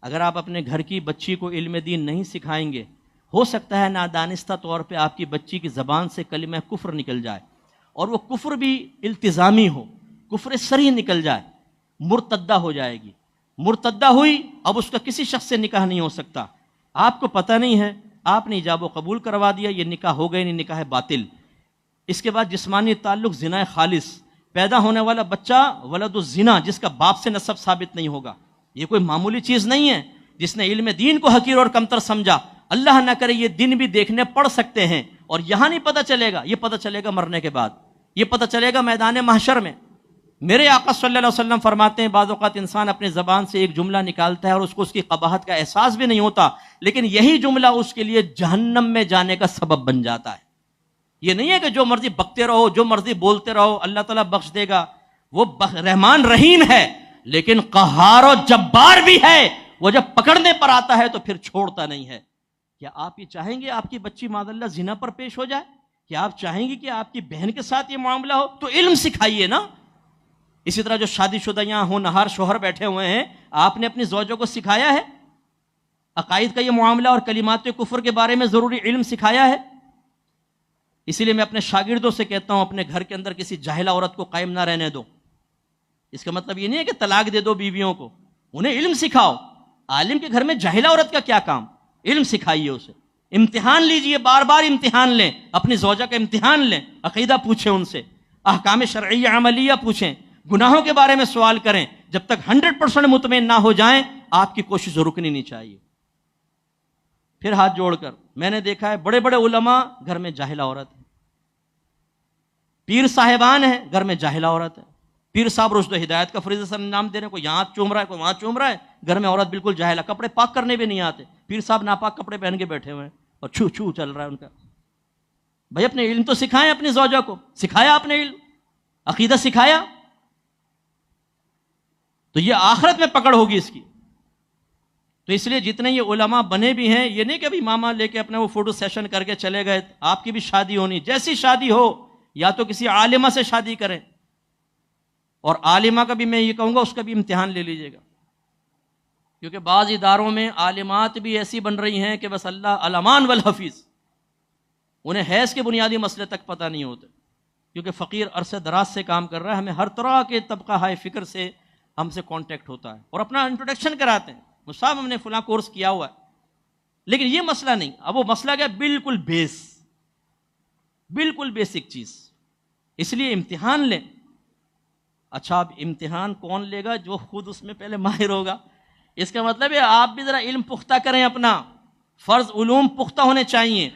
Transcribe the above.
اگر آپ اپنے گھر کی بچی کو علم دین نہیں سکھائیں گے، ہو سکتا ہے نادانستہ طور پہ آپ کی بچی کی زبان سے کلمہ کفر نکل جائے، اور وہ کفر بھی التزامی ہو، کفر صریح نکل جائے، مرتدہ ہو جائے گی۔ مرتدہ ہوئی، اب اس کا کسی شخص سے نکاح نہیں ہو سکتا۔ آپ کو پتہ نہیں ہے، آپ نے ایجاب و قبول کروا دیا، یہ نکاح ہو گئے، نہیں نکاح باطل۔ اس کے بعد جسمانی تعلق زنا خالص، پیدا ہونے والا بچہ ولد الزنا، جس کا باپ سے نسب ثابت نہیں ہوگا۔ یہ کوئی معمولی چیز نہیں ہے۔ جس نے علم دین کو حقیر اور کمتر سمجھا، اللہ نہ کرے یہ دن بھی دیکھنے پڑ سکتے ہیں، اور یہاں نہیں پتہ چلے گا، یہ پتہ چلے گا مرنے کے بعد، یہ پتہ چلے گا میدان محشر میں۔ میرے آقا صلی اللہ علیہ وسلم فرماتے ہیں بعض اوقات انسان اپنی زبان سے ایک جملہ نکالتا ہے اور اس کو اس کی قباحت کا احساس بھی نہیں ہوتا، لیکن یہی جملہ اس کے لیے جہنم میں جانے کا سبب بن جاتا ہے۔ یہ نہیں ہے کہ جو مرضی بکتے رہو، جو مرضی بولتے رہو، اللہ تعالیٰ بخش دے گا۔ وہ رحمان رحیم ہے، لیکن قہار و جبار بھی ہے۔ وہ جب پکڑنے پر آتا ہے تو پھر چھوڑتا نہیں ہے۔ کیا آپ یہ چاہیں گے آپ کی بچی معاذ اللہ زنا پر پیش ہو جائے؟ کیا آپ چاہیں گے کہ آپ کی بہن کے ساتھ یہ معاملہ ہو؟ تو علم سکھائیے نا۔ اسی طرح جو شادی شدہ یہاں ہونہار شوہر بیٹھے ہوئے ہیں، آپ نے اپنی زوجوں کو سکھایا ہے عقائد کا یہ معاملہ اور کلمات کفر کے بارے میں ضروری علم سکھایا ہے؟ اسی لیے میں اپنے شاگردوں سے کہتا ہوں اپنے گھر کے اندر کسی جاہلہ عورت کو قائم نہ رہنے دو۔ اس کا مطلب یہ نہیں ہے کہ طلاق دے دو بیویوں کو، انہیں علم سکھاؤ۔ عالم کے گھر میں جاہلہ عورت کا کیا کام؟ علم سکھائیے اسے، امتحان لیجئے، بار بار امتحان لیں، اپنی زوجہ کا امتحان لیں، عقیدہ پوچھیں ان سے، احکام شرعیہ عملیہ پوچھیں، گناہوں کے بارے میں سوال کریں۔ جب تک 100% مطمئن نہ ہو جائیں آپ کی کوشش رکنی نہیں چاہیے۔ پھر ہاتھ جوڑ کر میں نے دیکھا ہے بڑے بڑے علماء گھر میں جاہلہ عورت ہے، پیر صاحبان ہیں گھر میں جاہلہ عورت ہے، پیر صاحب رشد و ہدایت کا فریضہ سر انجام دے رہے ہیں، کوئی یہاں چوم رہا ہے، کوئی وہاں چوم رہا ہے، گھر میں عورت بالکل جاہلہ، کپڑے پاک کرنے بھی نہیں آتے، پیر صاحب ناپاک کپڑے پہن کے بیٹھے ہوئے ہیں اور چھو چھو چل رہا ہے ان کا۔ بھائی اپنے علم تو سکھائیں، اپنی زوجہ کو سکھایا، اپنے علم عقیدہ سکھایا، تو یہ آخرت میں پکڑ ہوگی اس کی۔ تو اس لیے جتنے یہ علماء بنے بھی ہیں، یہ نہیں کہ ابھی ماما لے کے اپنا وہ فوٹو سیشن کر کے چلے گئے، آپ کی بھی شادی ہونی، جیسی شادی ہو یا تو کسی عالمہ سے شادی کریں، اور عالمہ کا بھی میں یہ کہوں گا اس کا بھی امتحان لے لیجئے گا، کیونکہ بعض اداروں میں عالمات بھی ایسی بن رہی ہیں کہ بس اللہ علمان والحفیظ، انہیں حیض کے بنیادی مسئلے تک پتہ نہیں ہوتے، کیونکہ فقیر عرصے دراز سے کام کر رہا ہے، ہمیں ہر طرح کے طبقہ ہائے فکر سے ہم سے کانٹیکٹ ہوتا ہے اور اپنا انٹروڈکشن کراتے ہیں، صاحب ہم نے فلاں کورس کیا ہوا ہے، لیکن یہ مسئلہ نہیں۔ اب وہ مسئلہ کیا؟ بالکل بالکل بیسک چیز۔ اس لیے امتحان لیں۔ اچھا اب امتحان کون لے گا؟ جو خود اس میں پہلے ماہر ہوگا۔ اس کا مطلب ہے آپ بھی ذرا علم پختہ کریں، اپنا فرض علوم پختہ ہونے چاہیے۔